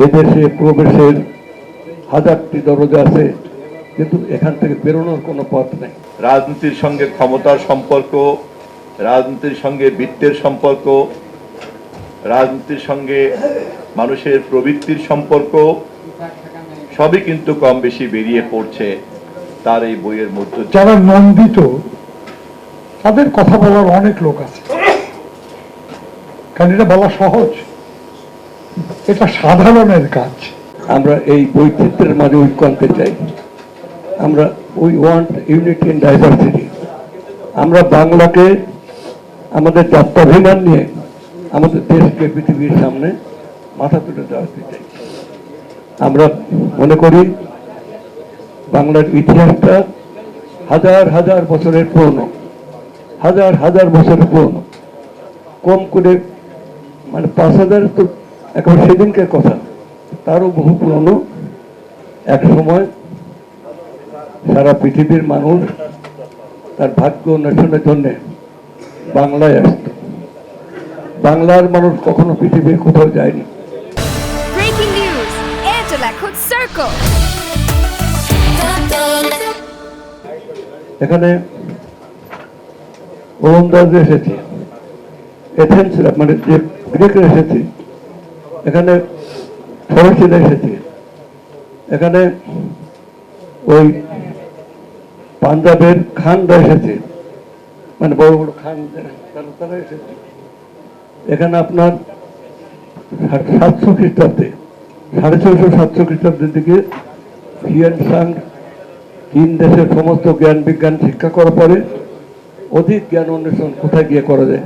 এদেশে প্রবেশের হাজারটি দরজা আছে, কিন্তু এখান থেকে বেরোনোর কোনো পথ নেই। রাজনীতির সঙ্গে ক্ষমতার সম্পর্ক, রাজনীতির সঙ্গে বিত্তের সম্পর্ক, রাজনীতির সঙ্গে মানুষের প্রবৃত্তির সম্পর্ক সবই কিন্তু কম বেশি বেরিয়ে পড়ছে তার এই বইয়ের মধ্য দিয়ে। যারা নন্দিত তাদের কথা বলার অনেক লোক আছে, কারণ এটা বলা সহজ, এটা সাধারণের কাজ। আমরা এই বৈচিত্র্যের মাঝে ঐক্য আনতে চাই। আমরা we want unity in diversity. আমরা বাংলাকে আমাদের জাত্যাভিমান নিয়ে আমাদের দেশকে পৃথিবীর সামনে মাথা তুলে দাঁড়াতে চাই। আমরা মনে করি বাংলার ইতিহাসটা হাজার হাজার বছরের পুরনো, হাজার হাজার বছরের পুরনো। কম করে ৫,০০০ তো এখন সেদিনকার কথা, তারও বহু পুরনো। এক সময় সারা পৃথিবীর মানুষ তার ভাগ্য অন্বেষণের জন্য বাংলায় আসত। বাংলার মানুষ কখনো পৃথিবীর কোথাও যায়নি। Breaking news, Angela Could Circle. এখানে ওলন্দাজ এসেছে, এথেন্সরা যে গ্রিকরা এসেছে, এখানে ফরাসিরা এসেছে, এখানে ওই পাঞ্জাবের খানরা এসেছে, বড় বড় খান তারা এসেছে। এখানে আপনার 700 খ্রিস্টাব্দে 650-700 খ্রিস্টাব্দের দিকে হিউয়েন-সাং চীন দেশের সমস্ত জ্ঞান বিজ্ঞান শিক্ষা করার পরে অধিক জ্ঞান অন্বেষণ কোথায় গিয়ে করা যায়,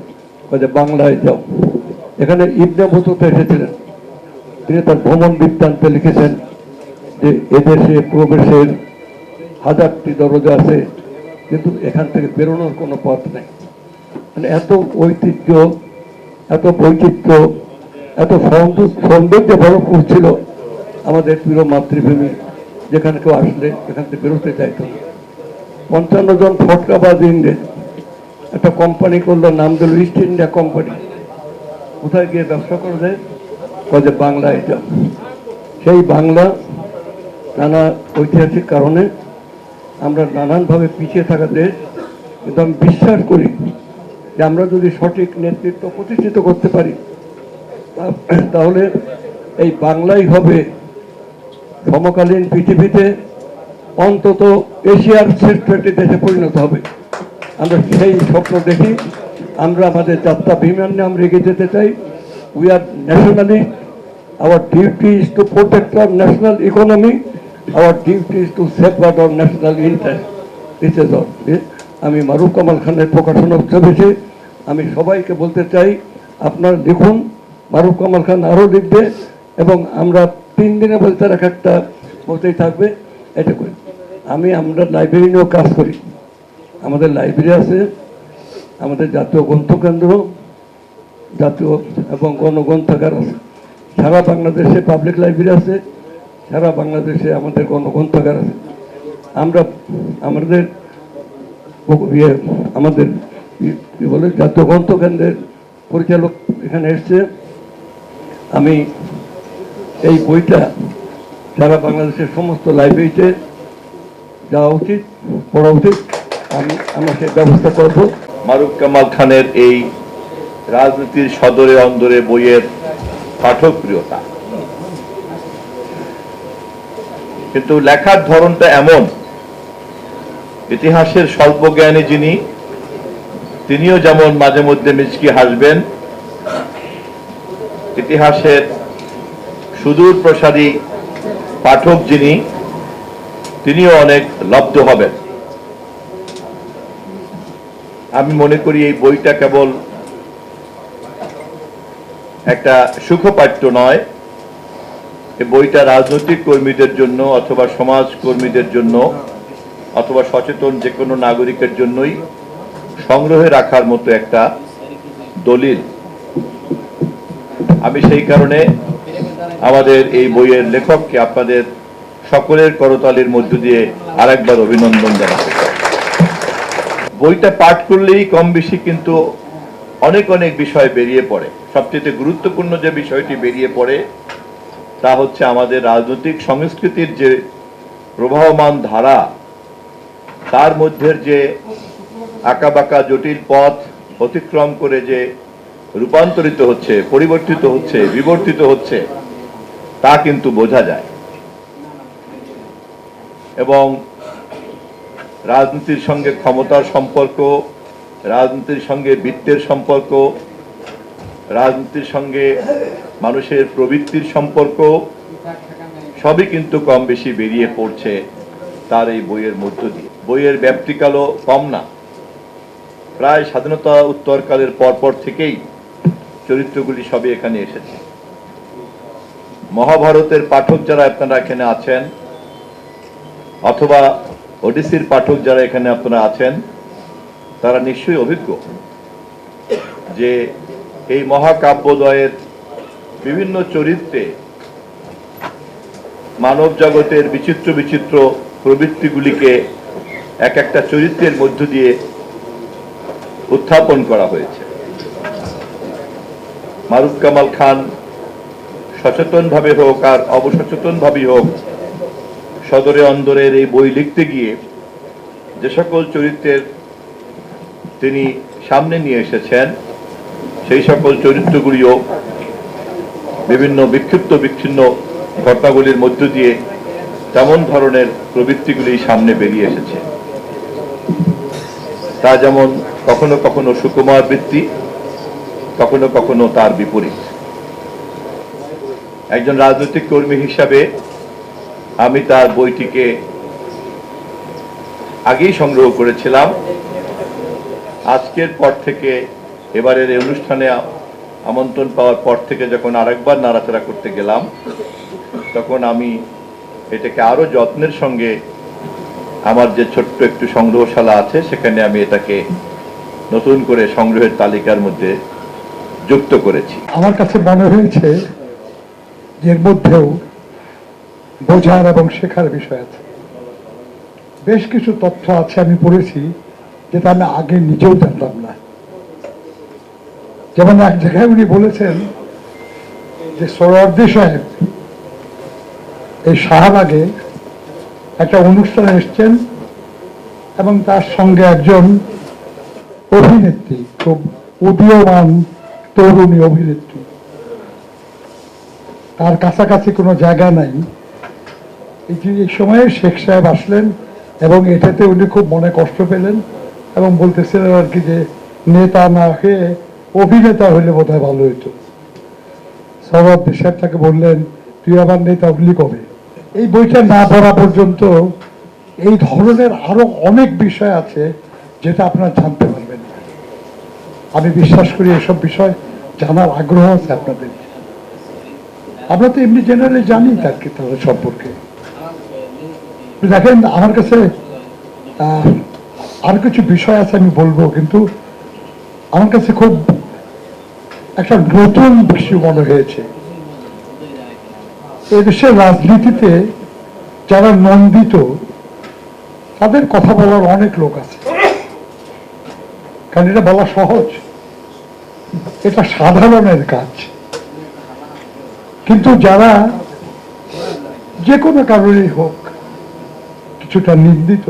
বাংলায় যাও। এখানে ইবনে বতুতা এসেছিলেন, তিনি তার ভ্রমণ বৃত্তান্তে লিখেছেন যে এদেশে প্রবেশের হাজারটি দরজা আছে, কিন্তু এখান থেকে বেরোনোর কোনো পথ নেই। এত ঐতিহ্য, এত বৈচিত্র্য, এত সৌন্দর্য ভরপুর ছিল আমাদের প্রিয় মাতৃভূমি, যেখানে কেউ আসলে এখান থেকে বেরোতে চাইত না। 55 জন ফটকাবাজ ইংরেজ একটা কোম্পানি করলো, নাম দিল ইস্ট ইন্ডিয়া কোম্পানি। কোথায় গিয়ে ব্যবসা করা যায়, বাংলায় যাও। সেই বাংলা নানা ঐতিহাসিক কারণে আমরা নানানভাবে পিছিয়ে থাকা দেশ, কিন্তু আমি বিশ্বাস করি যে আমরা যদি সঠিক নেতৃত্ব প্রতিষ্ঠিত করতে পারি, তাহলে এই বাংলাই হবে সমকালীন পৃথিবীতে অন্তত এশিয়ার শ্রেষ্ঠ একটি দেশে পরিণত হবে। আমরা সেই স্বপ্ন দেখি। আমরা আমাদের যাত্রা বিমান নিয়ে আমরা এগিয়ে যেতে চাই। We are nationally, our duty is to protect our national economy, our duty is to safeguard our national interest. This is all. আমি মারুফ কামাল খানের প্রকাশনা উৎসবে আমি সবাইকে বলতে চাই, আপনারা লিখুন, মারুফ কামাল খান আরও লিখবে, এবং আমরা 3 দিনে বলতে এক একটা বলতেই থাকবে। এটা করি আমরা লাইব্রেরি নিয়েও কাজ করি। আমাদের লাইব্রেরি আছে, আমাদের জাতীয় গ্রন্থকেন্দ্র, জাতীয় এবং গণগ্রন্থাগার আছে। সারা বাংলাদেশে পাবলিক লাইব্রেরি আছে, সারা বাংলাদেশে আমাদের গণগ্রন্থাগার আছে। আমরা আমাদের কি বলে জাতীয় গ্রন্থকেন্দ্রের পরিচালক এখানে এসছে। আমি এই বইটা সারা বাংলাদেশের সমস্ত লাইব্রেরিতে যাওয়া উচিত, পড়া উচিত। আমরা সেই ব্যবস্থা করবো। মারুফ কামাল খানের এই রাজনীতির সদরে অন্দরে বইয়ের পাঠকপ্রিয়তা, কিন্তু লেখার ধরনটা এমন, ইতিহাসের স্বল্প জ্ঞানী যিনি, তিনিও যেমন মাঝে মধ্যে মিচকি হাসবেন, ইতিহাসের সুদূর প্রসারী পাঠক যিনি, তিনিও অনেক লব্ধ হবেন। আমি মনে করি এই বইটা কেবল একটা সুখপাঠ্য নয়, এই বইটা রাজনৈতিক কর্মীদের জন্য অথবা সমাজ কর্মীদের জন্য অথবা সচেতন যে কোনো নাগরিকের জন্যই সংগ্রহে রাখার মতো একটা দলিল। আমি সেই কারণে আমাদের এই বইয়ের লেখককে আপনাদের সকলের করতালির মধ্য দিয়ে আরেকবার অভিনন্দন জানাতে চাই। বইটা পাঠ করলেই কম বেশি কিন্তু অনেক অনেক বিষয় বেরিয়ে পড়ে। সবচেয়ে গুরুত্বপূর্ণ যে বিষয়টি বেরিয়ে পড়ে তা হচ্ছে আমাদের রাজনৈতিক সংস্কৃতির যে প্রবাহমান ধারা, তার মধ্যে যে আঁকাবাঁকা জটিল পথ অতিক্রম করে যে রূপান্তরিত হচ্ছে, পরিবর্তিত হচ্ছে, বিবর্তিত হচ্ছে, তা কিন্তু বোঝা যায়। এবং রাজনীতির সঙ্গে ক্ষমতার সম্পর্ক, রাজনীতির সঙ্গে বিত্তের সম্পর্ক, রাজনীতির সঙ্গে মানুষের প্রবৃত্তির সম্পর্ক সবই কিন্তু কম বেশি বেরিয়ে পড়ছে তার এই বইয়ের মধ্য দিয়ে। বইয়ের ব্যাপ্তিকালও কম না, প্রায় স্বাধীনতা উত্তরকালের পরপর থেকেই চরিত্রগুলি সবই এখানে এসেছে। মহাভারতের পাঠক যারা আপনারা এখানে আছেন, অথবা ওডিসির পাঠক যারা এখানে আপনারা আছেন, তারা নিশ্চয়ই অভিজ্ঞ যে এই মহাকাব্যদ্বয়ের বিভিন্ন চরিত্রে মানব জগতের বিচিত্র বিচিত্র প্রবৃত্তিগুলিকে এক একটা চরিত্রের মধ্য দিয়ে উত্থাপন করা হয়েছে। মারুফ কামাল খান সচেতনভাবে হোক আর অবসচেতনভাবেই হোক, সদরে অন্দরের এই বই লিখতে গিয়ে যে সকল চরিত্রের তিনি সামনে নিয়ে এসেছেন, সেই সকল চরিত্রগুলিও বিভিন্ন বিক্ষিপ্ত বিচ্ছিন্ন ঘটনাগুলির মধ্য দিয়ে তেমন ধরনের প্রবৃত্তিগুলি সামনে বেরিয়ে এসেছে। তা যেমন কখনো কখনো সুকুমার বৃত্তি, কখনো কখনো তার বিপরীত। একজন রাজনৈতিক কর্মী হিসাবে আমি তার বইটিকে আগেই সংগ্রহ করেছিলাম। আজকের পর থেকে, এবারের এই অনুষ্ঠানে আমন্ত্রণ পাওয়ার পর থেকে যখন আরেকবার নাড়াচাড়া করতে গেলাম, তখন আমি এটাকে আরো যত্নের সঙ্গে আমার যে ছোট্ট একটু সংগ্রহশালা আছে সেখানে আমি এটাকে নতুন করে সংগ্রহের তালিকার মধ্যে যুক্ত করেছি। আমার কাছে মনে হয়েছে এর মধ্যেও বোঝার এবং শেখার বিষয় আছে। বেশ কিছু তথ্য আছে আমি পড়েছি যেটা আমি আগে নিজেও জানতাম না। যেমন এক জায়গায় উনি বলেছেন যে সোহরাওয়ার্দী সাহেব এই শাহবাগে একটা অনুষ্ঠানে এসছেন এবং তার সঙ্গে একজন অভিনেত্রী, খুব উদীয়মান তরুণী অভিনেত্রী, তার কাছাকাছি কোনো জায়গা নাই। এই সময়ে শেখ সাহেব আসলেন এবং এটাতে উনি খুব মনে কষ্ট পেলেন এবং বলতেছিলেন আর কি যে নেতা না হয়ে অভিনেতা হইলে বোধহয় ভালো হইতো। সোহরাওয়ার্দী সাহেব তাকে বললেন, তুই আবার নেতা হলি কবে? এই বইটা না পড়া পর্যন্ত এই ধরনের আরো অনেক বিষয় আছে যেটা আপনারা জানতে পারবেন না। আমি বিশ্বাস করি এসব বিষয় জানার আগ্রহ আছে আপনাদের। আমরা তো এমনি জেনারেলি জানি তাদের সম্পর্কে। দেখেন, আমার কাছে আর কিছু বিষয় আছে আমি বলবো, কিন্তু আমার কাছে খুব একটা নতুন বিষয় মনে হয়েছে। এদেশের রাজনীতিতে যারা নন্দিত, তাদের কথা বলার অনেক লোক আছে, কারণ এটা বলা সহজ, এটা সাধারণের কাজ। কিন্তু যারা যে কোনো কারণেই হোক কিছুটা নিন্দিত,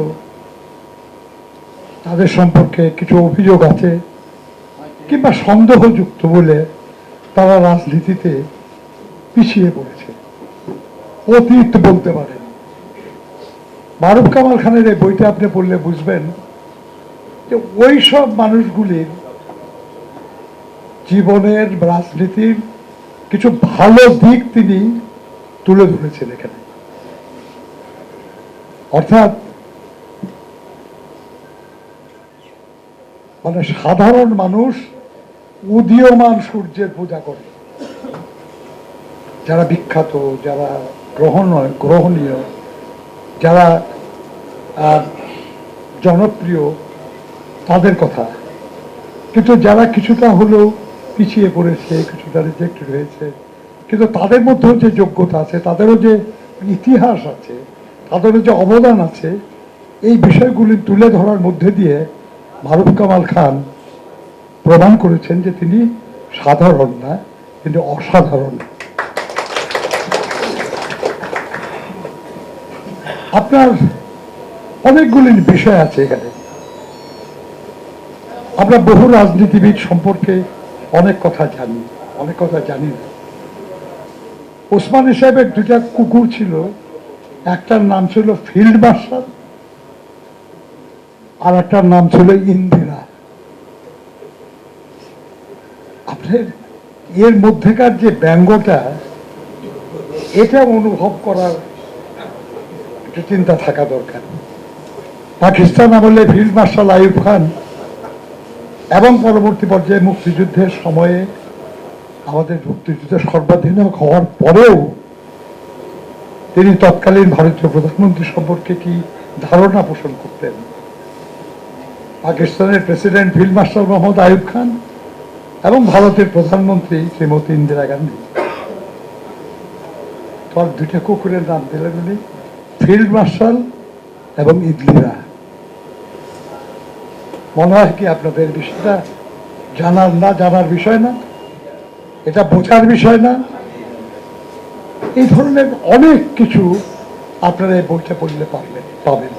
তাদের সম্পর্কে কিছু অভিযোগ আছে কিংবা সন্দেহযুক্ত বলে তারা রাজনীতিতে পিছিয়ে পড়েছে, অতীত বলতে পারেন। মারুফ কামাল খানের এই বইটা আপনি পড়লে বুঝবেন যে ওই সব মানুষগুলির জীবনের, রাজনীতির কিছু ভালো দিক তিনি তুলে ধরেছেন এখানে। অর্থাৎ মানে সাধারণ মানুষ উদীয়মান সূর্যের পূজা করে, যারা বিখ্যাত, যারা গ্রহণীয়, যারা জনপ্রিয়, তাদের কথা। কিন্তু যারা কিছুটা হলেও পিছিয়ে পড়েছে, কিছুটা রিজেক্টেড হয়েছে, কিন্তু তাদের মধ্যেও যে যোগ্যতা আছে, তাদেরও যে ইতিহাস আছে, তাদেরও যে অবদান আছে, এই বিষয়গুলি তুলে ধরার মধ্যে দিয়ে মারুফ কামাল খান প্রমাণ করেছেন যে তিনি সাধারণ না, তিনি অসাধারণ। আপনার অনেকগুলি বিষয় আছে এখানে। আমরা বহু রাজনীতিবিদ সম্পর্কে অনেক কথা জানি, অনেক কথা জানি না। ওসমানী সাহেবের দুটা কুকুর ছিল, একটার নাম ছিল ফিল্ড মার্শাল আর একটার নাম ছিল ইন্দিরা। আপনার এর মধ্যেকার যে ব্যঙ্গটা, এটা অনুভব করার একটা চিন্তা থাকা দরকার। পাকিস্তান আমলে ফিল্ড মার্শাল আইয়ুব খান এবং পরবর্তী পর্যায়ে মুক্তিযুদ্ধের সময়ে আমাদের মুক্তিযুদ্ধের সর্বাধিনায়ক হওয়ার পরেও তিনি তৎকালীন ভারতীয় প্রধানমন্ত্রী সম্পর্কে কি ধারণা পোষণ করতেন? পাকিস্তানের president field marshal Mohammad Ayub Khan এবং ভারতের প্রধানমন্ত্রী শ্রীমতী ইন্দিরা গান্ধী। তার দুইটা কুকুরের নাম দিলেন উনি, ফিল্ড মার্শাল এবং ইন্দিরা। মনে হয় কি আপনাদের বিষয়টা জানার বিষয় না, এটা বোঝার বিষয় না? এই ধরনের অনেক কিছু আপনারা এই বইটা পড়লে পাবেন।